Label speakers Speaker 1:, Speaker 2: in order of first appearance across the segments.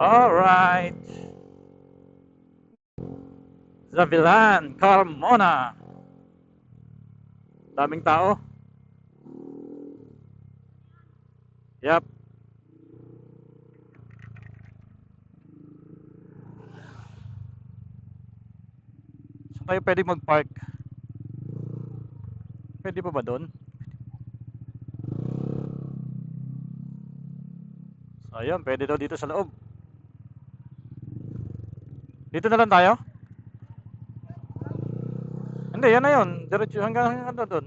Speaker 1: Alright. Zavilan, Carmona. Daming tao. Yep. Saan kayo pwede mag-park? Pwede pa ba doon? So, ayun, pwede daw dito sa loob. Dito na lang tayo? Hindi, yan na yun. Diretso hanggang ano doon.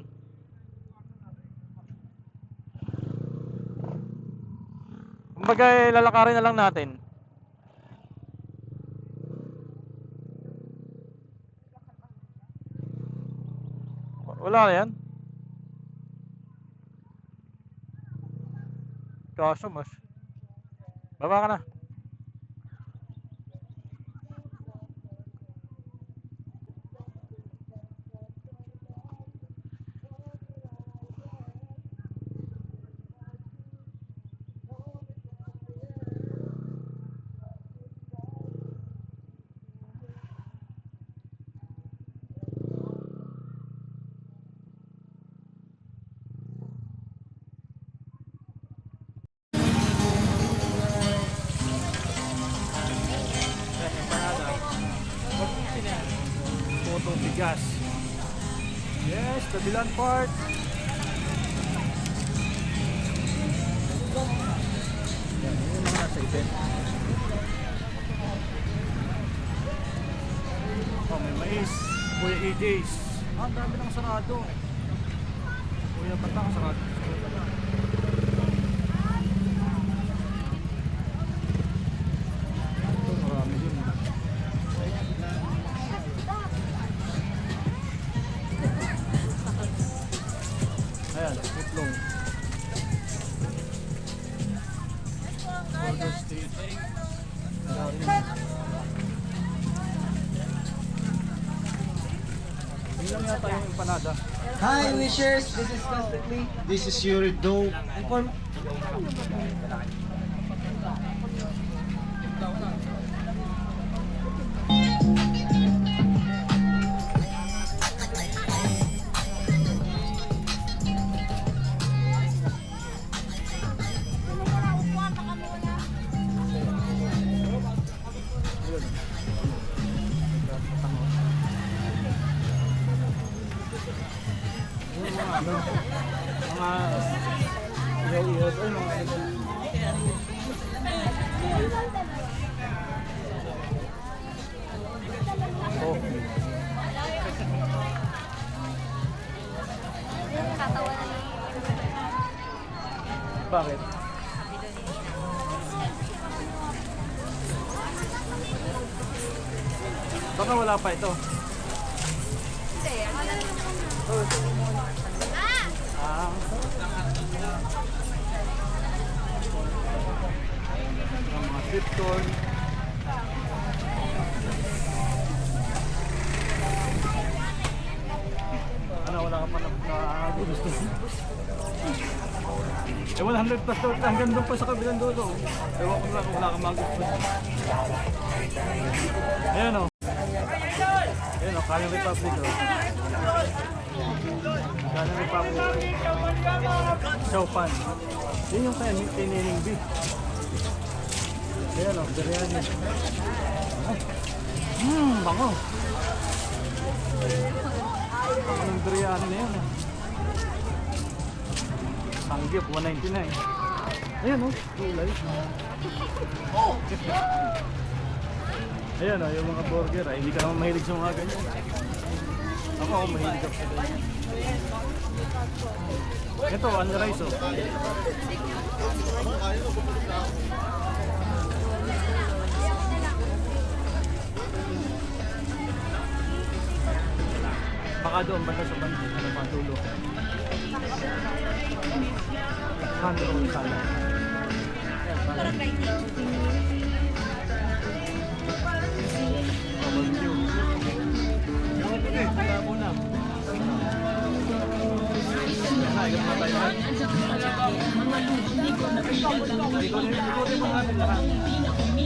Speaker 1: Kumbaga, lalakarin na lang natin. Wala na yan. Kaso mas. Baba ka na. Photo bigas. Yes, Zavilan Park. Yan, yun yung nasa event. Oh, may mais. Kuya EJ's. Ang dami ng sarado. Kuya Batang sarado. Ito, marami din. Ayan, itlong. Border State. Hindi lang yata yung empanada.
Speaker 2: Hi wishers, this is Constantly. This is your dope. Inform.
Speaker 1: Mga ilaw-ilaw ay mga ito. Oh. Bakit? Baka wala pa ito. Ah. Mga sweet corn. Ano, wala ka pa na gusto. 100 plus daw hanggang doon pa sa kabilang dulo. Ewan ko lang kung wala kang magusto. Ayan o. Ayan o, Kaling Republic o. Kaling Republic. Chowpan. Yun yung kay Nining B. Ayan o, biryani. Bango. Ang biryani na yun o. Sanggip, 199. Ayan o, kulay. Ayan o, yung mga burger ay hindi ka naman mahilig sa mga ganyan. Ako mahilig ako sa ganyan. Ito, unrice o. Baka doon, banda sa banda, ano pa, dulo. Handong sana.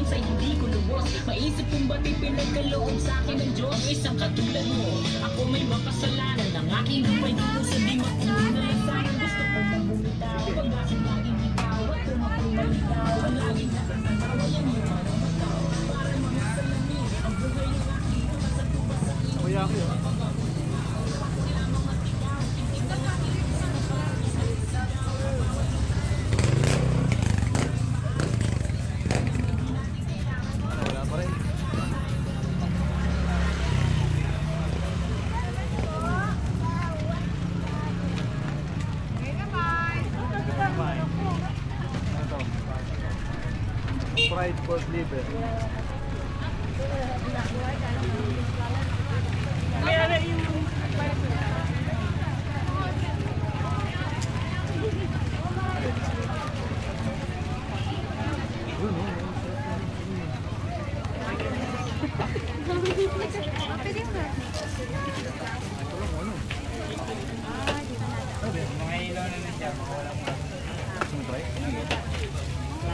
Speaker 3: husay hindi ko lubos. Maisip kong ba't pinagkaloob sa akin ng Diyos. Isang katulad mo, ako may makasalanan. Ang aking buhay dito sa di makulit na lansangan. Gusto ko mong bumitaw, pag-asing laging ikaw. At kung ako'y malitaw, ang laging nakakatawa yan yung mga mataw. Para mga salamin, ang buhay ng aking sa tuba sa iyo.
Speaker 1: Kuya ako yun. Wala pa rin. Bye. Ano to? Fried pork liver.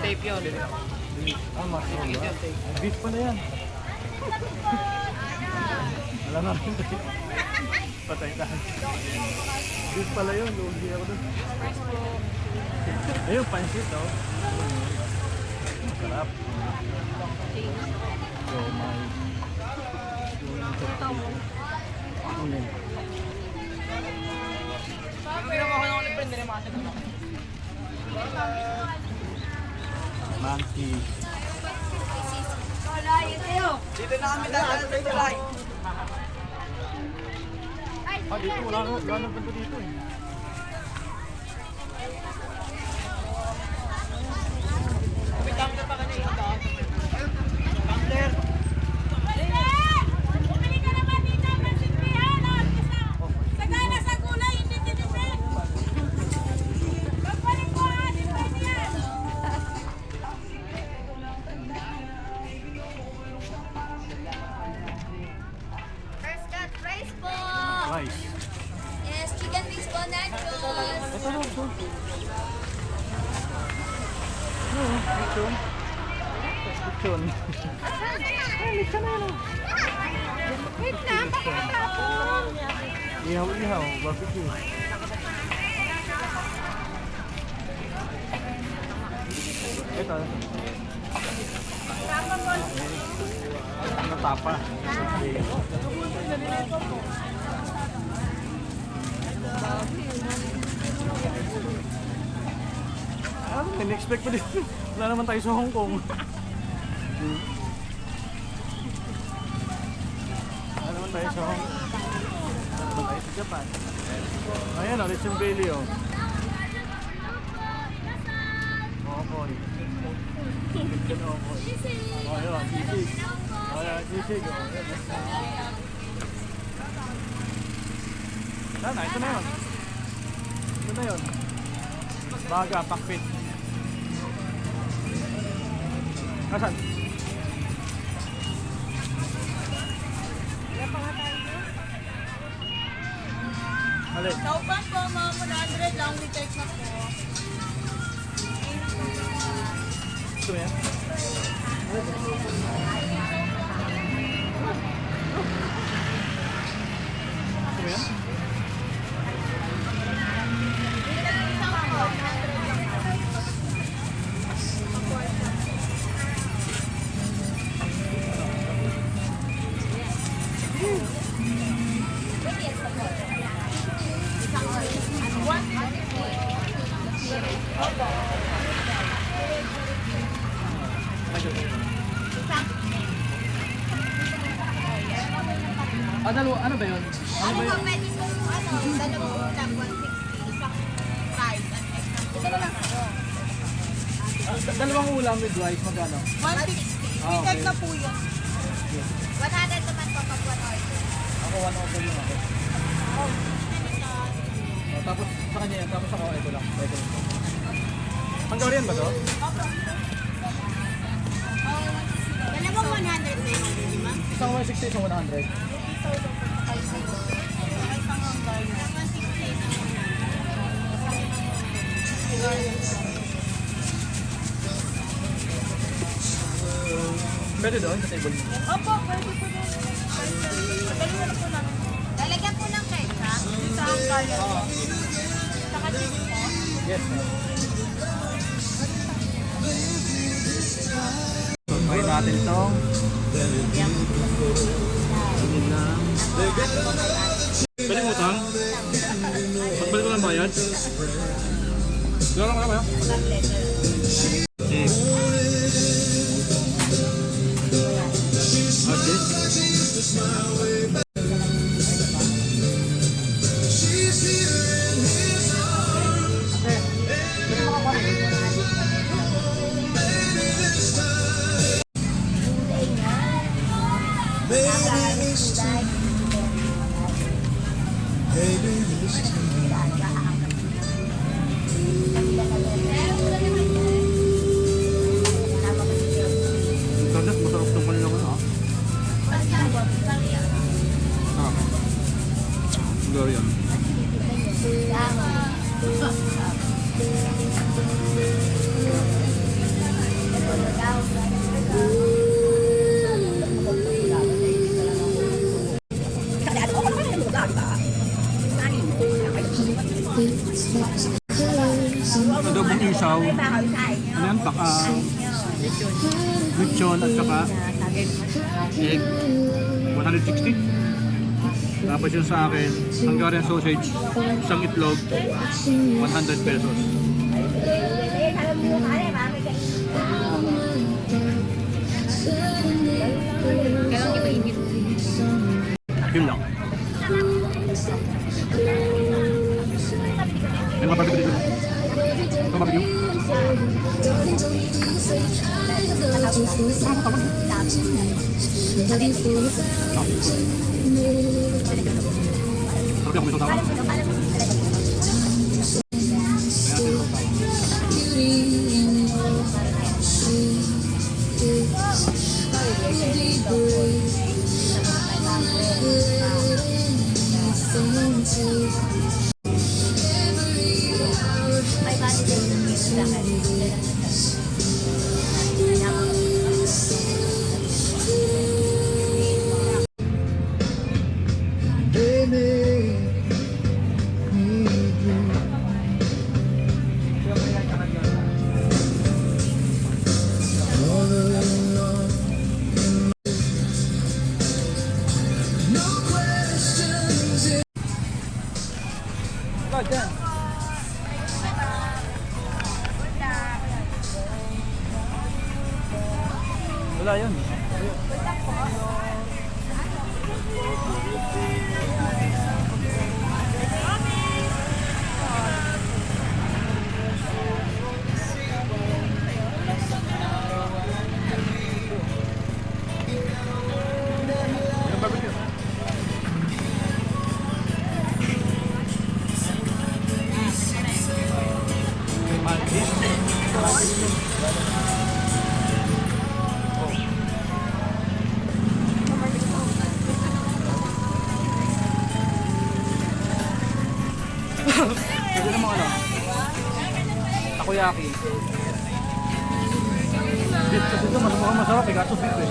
Speaker 4: Tape yun.
Speaker 1: Mushroom ba? Beef pala yan. Wala na rin. Patay na. Beef pala yun. Lugi ako dun. Ayun, pansit oh. Masarap. So, may... Ano yun? Monkey.
Speaker 4: Dito na kami dadaan sa tulay.
Speaker 1: Ah, dito wala nang punto dito eh.
Speaker 4: Pitang na pa kanina yung daan. Tumbler.
Speaker 5: Bumili ka naman dito ng sintihan. Sagana sa gulay, hindi tinipid. Pagbalik ko anin pa niyan. First cut rice po.
Speaker 1: Rice.
Speaker 5: Yes, chicken wings po, nachos.
Speaker 1: Ito lang ito. Lechon. Lechon.
Speaker 5: Wait na, baka matapon.
Speaker 1: Ihaw-ihaw. Barbecue. Ito. Ano tapa? Okay. Ah, in-expect ko dito. Wala naman tayo sa Hong Kong. Wala naman tayo sa Hong Kong. Wala naman tayo sa Japan. Ayan o, Lechon Belly o. Okoy. Lechon Okoy. O, yun, sisig. O, yan, sisig o. Sana, ito na yun. Ito na yun. Baga, pakpit. Nasaan? Alin?
Speaker 5: Taupan po, mga 100 lang. We take na po.
Speaker 1: Gusto mo yan? Gusto mo yan? Ah, dalawa, ano ba yun? Ano ba yun?
Speaker 5: Pwede po, dalawang ulam, 160. Isang rice, and extra. Dalawa lang ako.
Speaker 1: Dalawang ulam with rice, magkano?
Speaker 5: 160.
Speaker 1: Ah, okay.
Speaker 5: na po yun. 100 naman po pag 1 order.
Speaker 1: Ako, 1 order lang ako. Oh, tapos sa kanya yan, tapos ako, ito lang. Ito lang. Hungarian ba to?
Speaker 5: Dalawang 100 na yung order, ma'am.
Speaker 1: Isang 160, isang 100. Pwede doon sa table mo.
Speaker 5: Opo, pwede po doon. Madali na po namin. Lalagyan po ng ketchup. Sa kaya. Saka cheese po.
Speaker 1: Yes. So, try natin itong pwede mo utang? Pagbalik ko ng bayad? Gano'n ka na ba? Okay. Sarap, masarap ng kanila ko na ah. Siguro yan. Adobong isaw. Ano yan? Baka lechon at saka egg. 160. Tapos yung sa akin, Hungarian sausage, isang itlog, 100 pesos. Yun lang. May mga barbecue dito. Ito barbecue. Sarap ako may sasawa. Wala yun. Yung barbecue. May mantis. Pwede naman ano? Takoyaki. Beef kasi ito, mukhang masarap eh, kaso beef eh.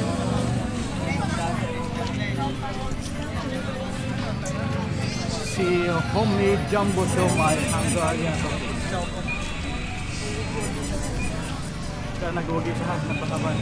Speaker 1: Si homemade jumbo siomai, Hungarian sausage. Kaya nag-ugi siya ng pataban.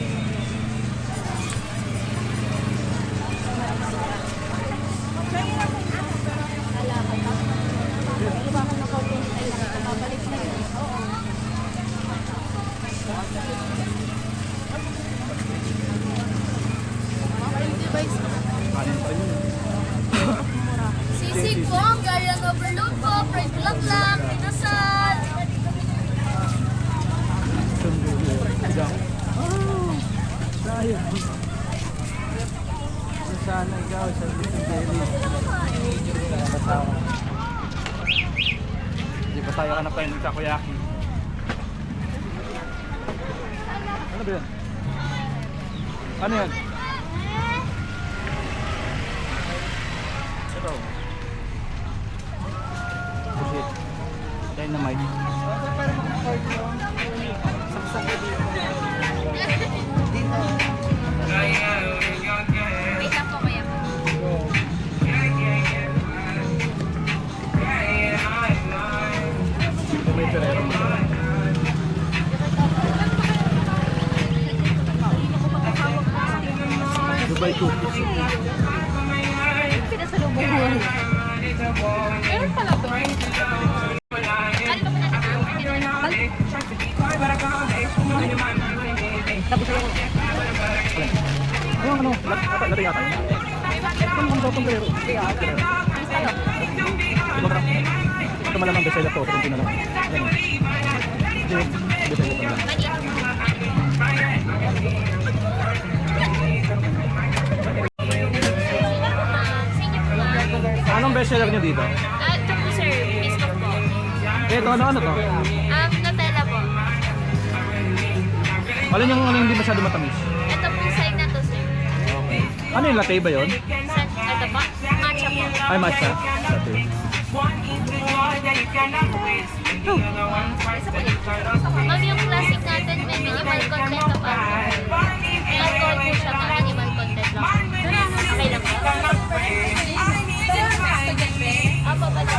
Speaker 5: Sisig po, Hungarian overload po, fried bulaklak, pinasal.
Speaker 1: Sana ikaw sa Delhi. Hindi pa tayo hanap tayo ng takoyaki. Ano ba yan? Ano yan? Ito. Pusit. Dynamite. Dito. cookies.
Speaker 5: Pinasalubong mo. Meron pala to.
Speaker 1: Ano, lati yata yun. Ano daw itong pero? Ito malamang besela to, pero hindi na lang. Hindi, besela to lang. Anong bestseller niyo dito?
Speaker 5: Ito po sir, biscuit po.
Speaker 1: Ito, ano to?
Speaker 5: Nutella po.
Speaker 1: Alin yung hindi masyado matamis?
Speaker 5: Ito po side na to sir.
Speaker 1: Ano yung latte ba yun?
Speaker 5: Ito po, matcha po.
Speaker 1: Ay, matcha. Latte.
Speaker 5: Ma'am, yung classic natin may minimal content na pa. Alcohol po siya na minimal content lang. Okay lang po? Apa ba na?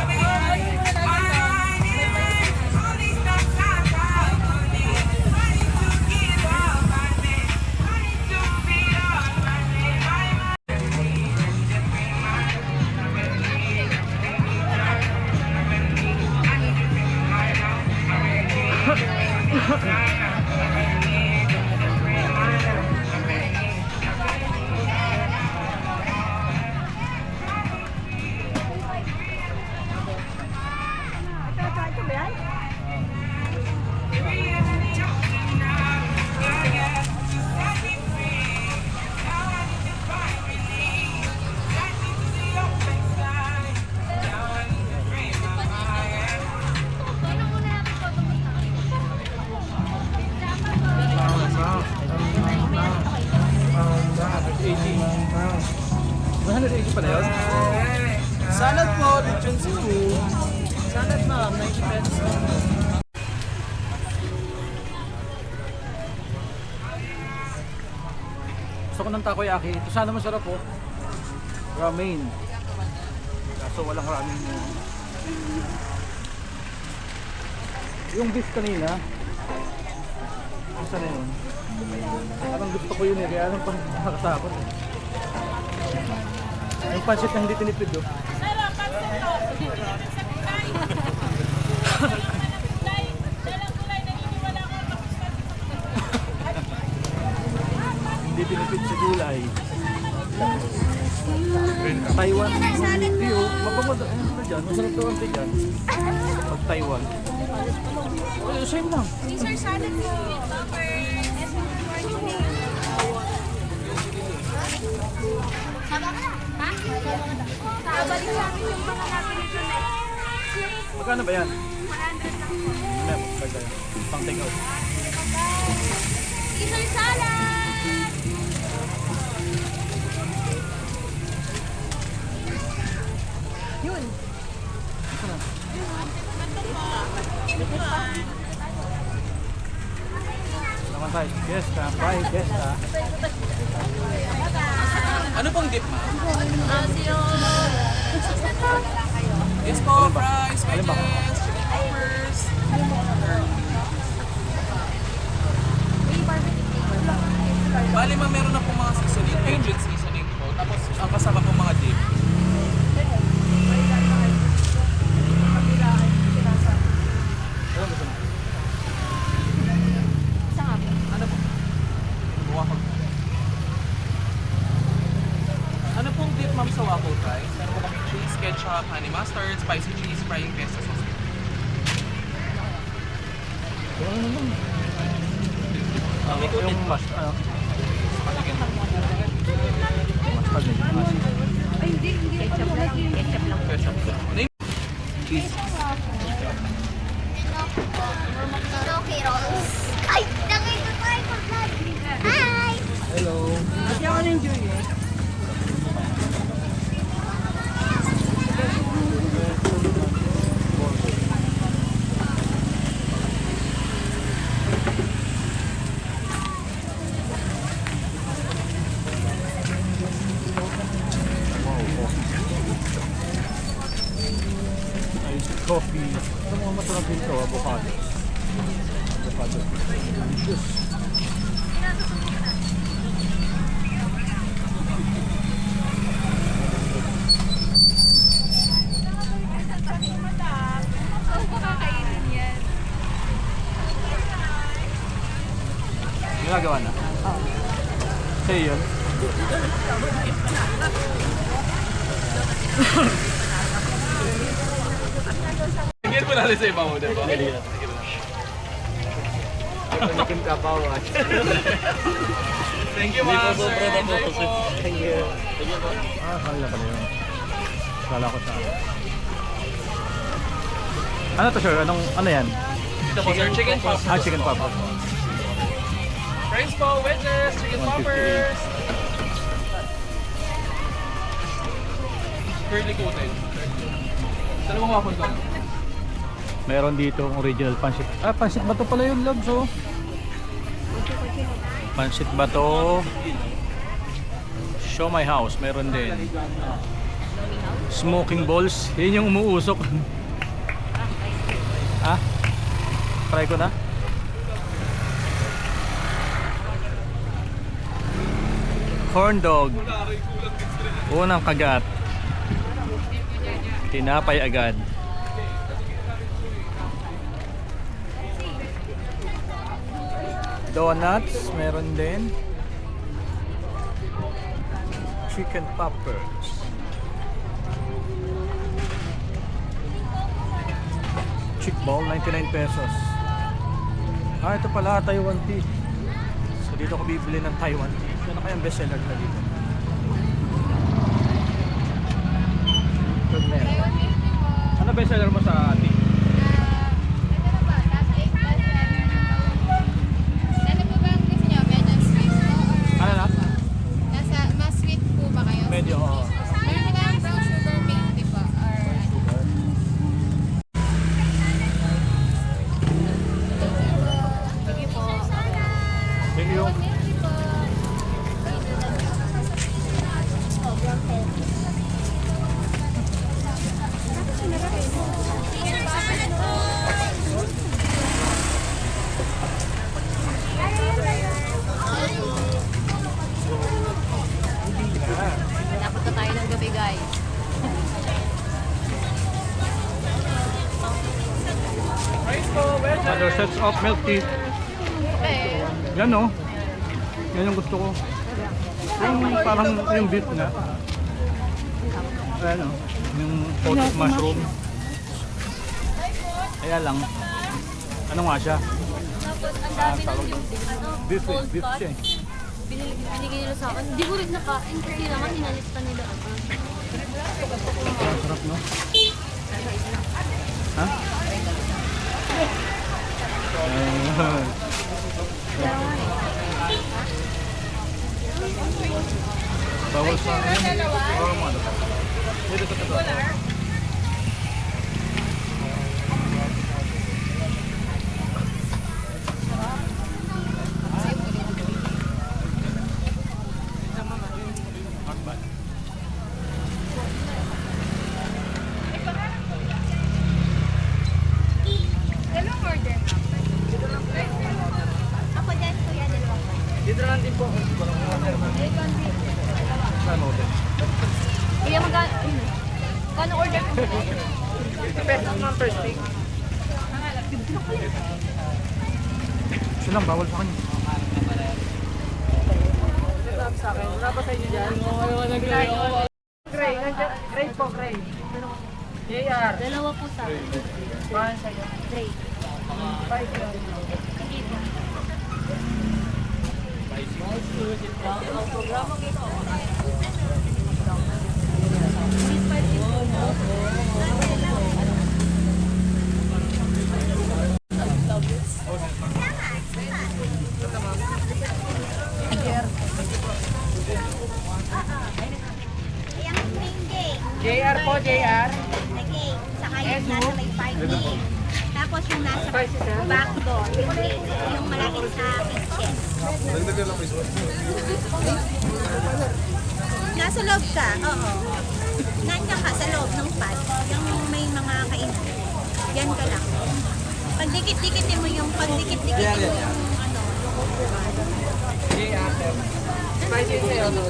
Speaker 1: Pala yun?
Speaker 4: Salad po, lechon stew. Salad ma'am, 90 pesos.
Speaker 1: Gusto ko ng takoyaki. Ito sana masarap po. Ramen. Kaso walang ramen mo. Yung beef kanina. Isa na yun. Parang gusto ko yun eh. Kaya lang parang nakakatakot eh. Yung pansit na hindi tinipid oh. Hindi tinipid sa gulay. Taiwan. Tiyo, mapamod. Ano na dyan? Masarap daw ang dyan. Pag Taiwan. Oh, same lang.
Speaker 5: Caesar salad po. Ha? Babalik sa akin yung mga natin ito na.
Speaker 1: Magkano ba yan?
Speaker 5: 100 lang po.
Speaker 1: Ano, magkano? Pang take out.
Speaker 5: Caesar salad! Yun.
Speaker 1: Naman tayo. Fiesta. Bye, Fiesta.
Speaker 4: Ano pong dip ma'am?
Speaker 5: Zero.
Speaker 4: Yes po, fries,
Speaker 1: Alin ba?
Speaker 4: wedges, chicken poppers. Bali ma'am, meron na po mga seasoning, Cajun seasoning po. Tapos ang kasama po mga dip.
Speaker 1: Ano gusto mo?
Speaker 4: Ano po? Waffle. Ano pong dip ma'am sa waffle fries? Meron po kami cheese, ketchup, honey mustard, spicy cheese, frying pesto sauce.
Speaker 1: Ano naman? Yung mas, ano? Mas
Speaker 5: Ay, hindi. Ketchup lang. Ketchup lang.
Speaker 4: Ketchup. Cheese.
Speaker 5: Okay, Rolls. Ay, nakita tayo pag-vlog. Hi!
Speaker 1: Hello. Iced coffee. Ito mga masarap din ito, avocado. Avocado. Delicious. yun.
Speaker 4: Tingin mo natin sa iba mo, diba? Thank you, ma'am. Sir. Enjoy po.
Speaker 1: Kanila pala yun. Kala ko sa... Ano to sir? Ano yan?
Speaker 4: Ito po, sir. Chicken pop.
Speaker 1: Chicken pop.
Speaker 4: Fries po, wedges, chicken
Speaker 1: 158.
Speaker 4: poppers. Curly coated. Dalawang waffle ko.
Speaker 1: Meron dito original pancit. Pancit ba to pala yung loves oh? Pancit ba to? Show my house. Meron din. Smoking balls. Yun yung umuusok. Try ko na. Corn dog. Unang kagat. Tinapay agad. Donuts, meron din. Chicken poppers. Chick ball, 99 pesos. Ito pala, Taiwan tea. So dito ko bibili ng Taiwan tea. Ano kayang bestseller na dito? Good man. Ano bestseller mo sa tea? Ano na?
Speaker 5: Mas sweet po ba kayo?
Speaker 1: Medyo, oo.
Speaker 5: Meron ba ang brown sugar milk tea po? Or sige po.
Speaker 1: Thank you.
Speaker 5: Dapat na tayo ng gabi, guys.
Speaker 4: Fries po, wedges.
Speaker 1: Other sets of milk tea.
Speaker 5: Okay.
Speaker 1: Yan oh. Yan yung gusto ko. Yung parang yung beef nga. Ayan oh. Yung poached mushroom. Kaya lang. Ano nga siya?
Speaker 5: Tapos, ang dami ng yung
Speaker 1: Beef eh.
Speaker 5: cold
Speaker 1: Beef
Speaker 5: cut.
Speaker 1: siya eh.
Speaker 5: Binigay nila sa akin. Hindi ko rin nakain kasi naman inalista nila ako.
Speaker 1: Sarap no? Ha? Bawal sa akin. Bawal mo ano? Dito sa tato.
Speaker 5: Dalawang order, ako dyan, kuya, dalawang.
Speaker 1: Dito lang din po. Ano din?
Speaker 5: Kuya, kano order ko?
Speaker 4: Pesos ng first week.
Speaker 1: Siya lang, bawal sa kanya.
Speaker 4: Sa akin, wala ba sa inyo dyan? Oo, nag-gray. Gray, gray po, gray. JR.
Speaker 5: Dalawa po sa akin.
Speaker 4: Paano sa'yo?
Speaker 5: Great.
Speaker 4: 5 yun.
Speaker 5: Hindi po.
Speaker 4: JR po, JR.
Speaker 6: Nag-egg. Saka yung nasa may fried egg. Tapos yung nasa back door, yung egg. Yung malapit sa kitchen. Nasa loob siya, oo. Nandiyan ka sa loob ng pad. Yung may mga kainan. Yan ka lang. Pagdikit-dikitin mo yung pagdikit-dikitin mo yung ano.
Speaker 4: JR. Spicy sa'yo, no?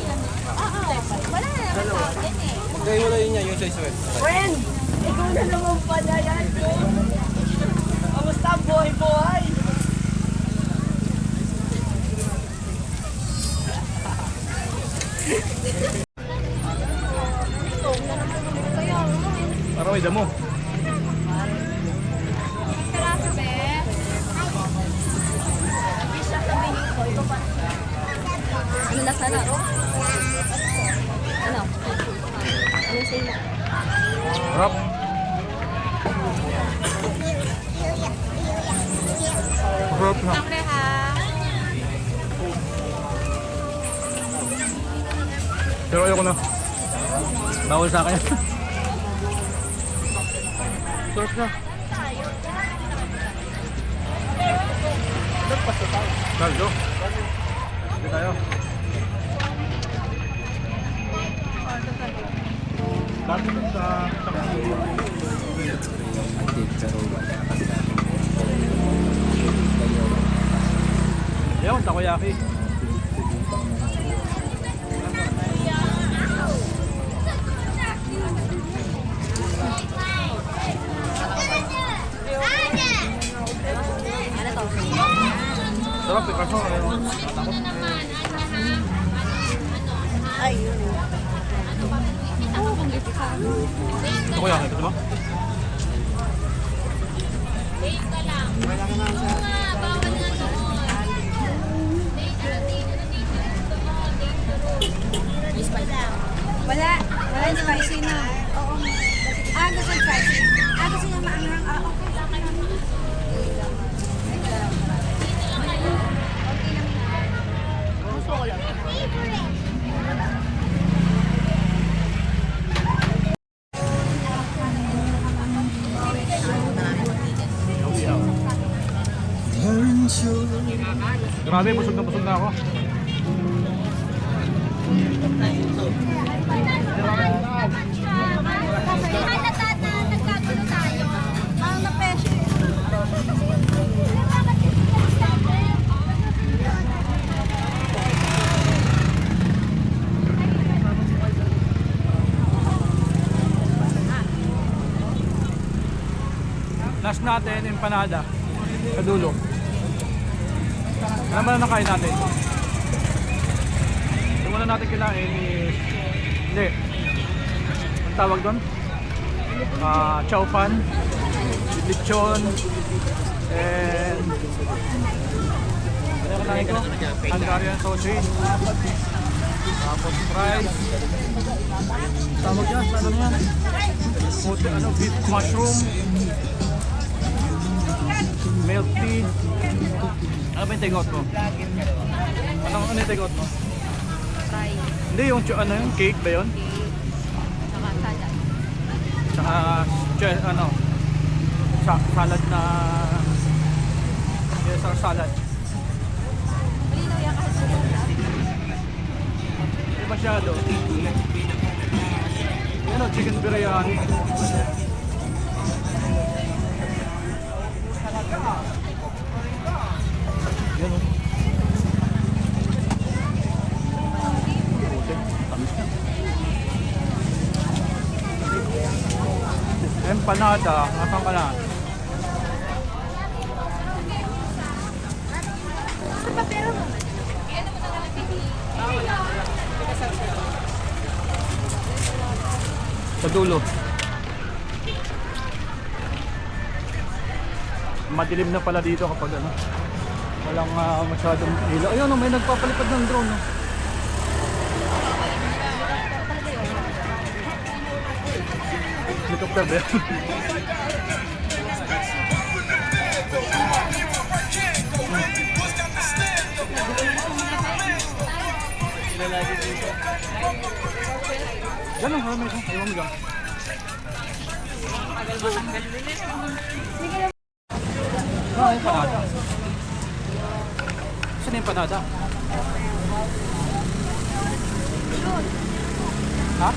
Speaker 6: Oo. Wala na naman tawag din eh.
Speaker 1: Kaya wala yun niya, yung size wet.
Speaker 6: Friend! Ikaw na naman pala yan.
Speaker 4: Kamusta ang buhay-buhay?
Speaker 1: Okay, damo.
Speaker 5: Piraso, be.
Speaker 6: Ano na sana? Ano? Ano sa'yo?
Speaker 1: Sarap. Sarap na.
Speaker 5: Sangre, ha?
Speaker 1: Pero ayoko na. Bawal sa akin. Sarap na. Kaldo. Sige tayo. Dati sa Ayun, takoyaki. Sarap eh, kaso takot.
Speaker 6: Ay, yun. Oo, kung dito ka.
Speaker 1: Takoyaki, ito ba?
Speaker 6: Wala. Wala yung spicy na. Oo. Ah, gusto yung spicy. Ah, gusto niya maanghang. Ah, okay. Gusto ko lang.
Speaker 1: Grabe, busog na ako.
Speaker 5: Nagkagulo tayo.
Speaker 6: Mahal na peso.
Speaker 1: Last natin, empanada. Sa dulo. Ano ba na nakain natin? Yung muna natin kinain is... Hindi. Ang tawag doon? Chow fan. Lechon. And... Ano kinain ko? Hungarian sausage. Tapos fries. Tawag yan, ano yan? Beef mushroom. Milk tea. Ano ba yung take out mo? Ano yung take out mo?
Speaker 6: Fry.
Speaker 1: Hindi, yung cake ba yun?
Speaker 6: Saka salad.
Speaker 1: Saka, salad na... Caesar salad.
Speaker 6: Malinaw yan kahit salad.
Speaker 1: Hindi masyado. Ano, chicken biryani. Yan o. Empanada, nasaan ka na? Sa dulo. Madilim na pala dito kapag ano. Walang masyadong ilaw. Ayun, may nagpapalipad ng drone. No? Helicopter ba yan? Ganun, marami ito. Ayaw mo dyan. Yung panada. Saan yung panada? Ha?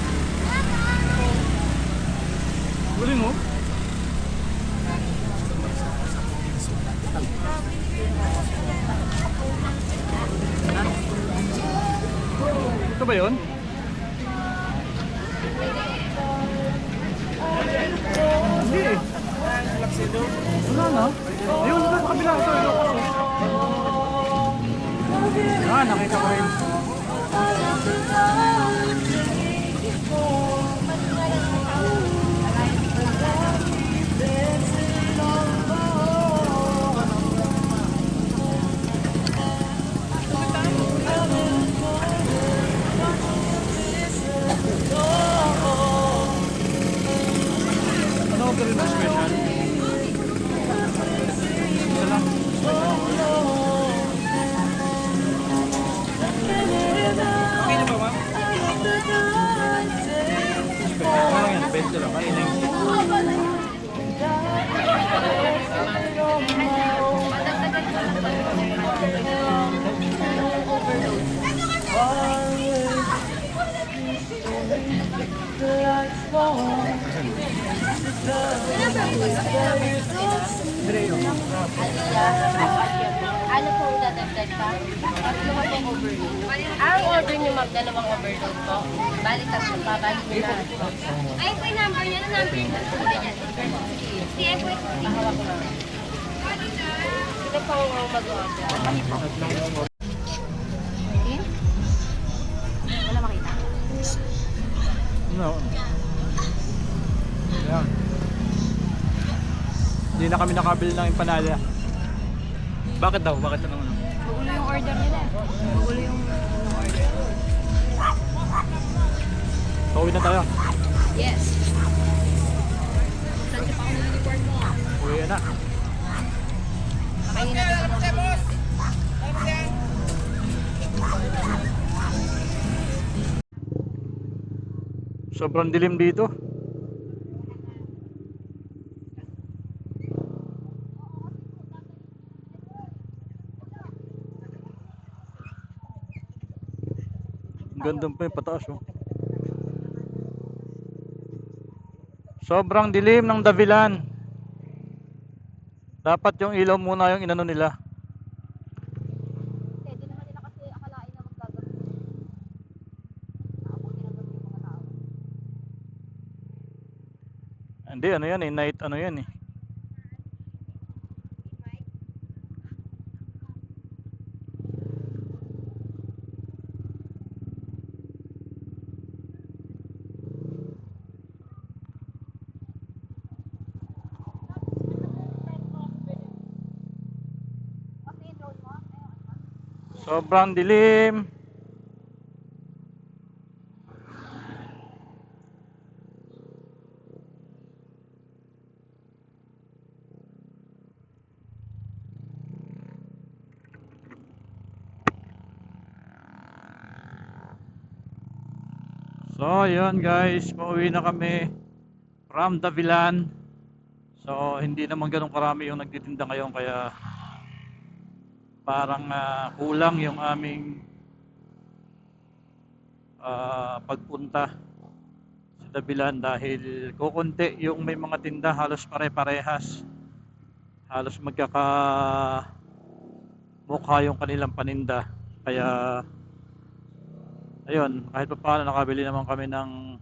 Speaker 1: Galing mo? Ito ba yun? Hindi eh. Wala na. Ayun, sa kabila. Ito, nakita ko rin. 20 lang. Ay, 90.
Speaker 5: Ano po dadagdag pa? Tatlo pa pong overload. Ang order niyo ma'am, dalawang overload po. Bali tatlo pa, bali nyo na. Ay po yung number niya, ano number niya? Ganyan. Si F po yung hawak ko lang. Sino po ang mag-order? Wala makita.
Speaker 1: No. Ayan. Hindi na kami nakabili ng empanada. Bakit daw? Bakit na naman?
Speaker 5: Magulo yung order nila. Magulo yung order.
Speaker 1: Pauwi na tayo.
Speaker 5: Yes. Saan siya pa ako nag-report mo?
Speaker 1: Uwi na.
Speaker 5: Kakainin natin.
Speaker 1: Sobrang dilim dito. Ang ganda pa yung pataas oh. Sobrang dilim ng Davilan. Dapat yung ilaw muna yung inano nila.
Speaker 5: Hindi naman nila kasi akalain na magkagabi. Nakabuti na gabi yung mga tao.
Speaker 1: Hindi, ano yan eh, night ano yan eh. Sobrang dilim. So, yun guys, pauwi na kami from Davilan. So, hindi naman ganun karami yung nagtitinda ngayon kaya parang kulang yung aming pagpunta sa Davilan dahil kukunti yung may mga tinda, halos pare-parehas. Halos magkakamukha yung kanilang paninda. Kaya ayun, kahit pa paano nakabili naman kami ng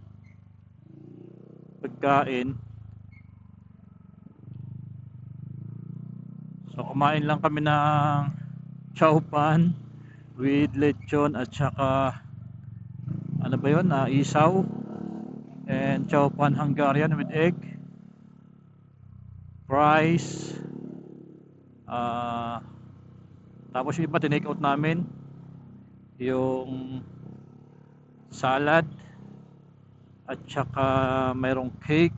Speaker 1: pagkain. So kumain lang kami ng chow pan with lechon at saka ano ba yun, isaw and chow pan Hungarian with egg, fries, tapos yung iba tinake out namin yung salad at saka mayroong cake,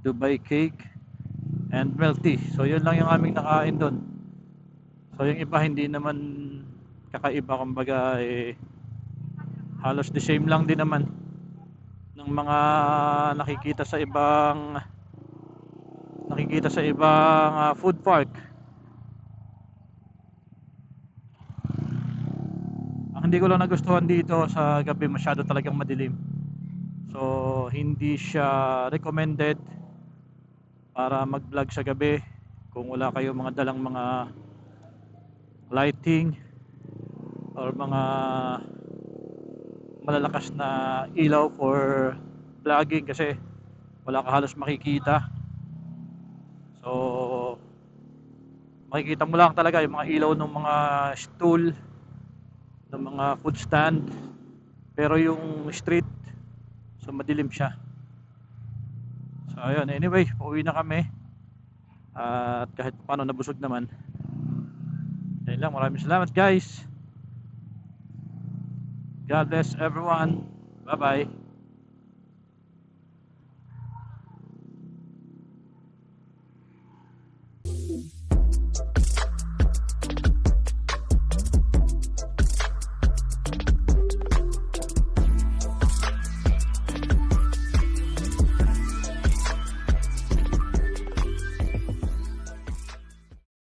Speaker 1: Dubai cake and milk tea. So yun lang yung aming nakain doon. So yung iba hindi naman kakaiba, kumbaga halos the same lang din naman ng mga nakikita sa ibang food park. Ang hindi ko lang nagustuhan dito sa gabi, masyado talagang madilim. So hindi siya recommended para mag-vlog sa gabi kung wala kayong mga dalang mga lighting or mga malalakas na ilaw for vlogging kasi wala ka halos makikita. So makikita mo lang talaga yung mga ilaw ng mga stool, ng mga food stand, pero yung street so madilim siya. So ayun, anyway, pauwi na kami at kahit paano nabusog naman. Ayun lang, maraming salamat guys. God bless everyone. Bye bye.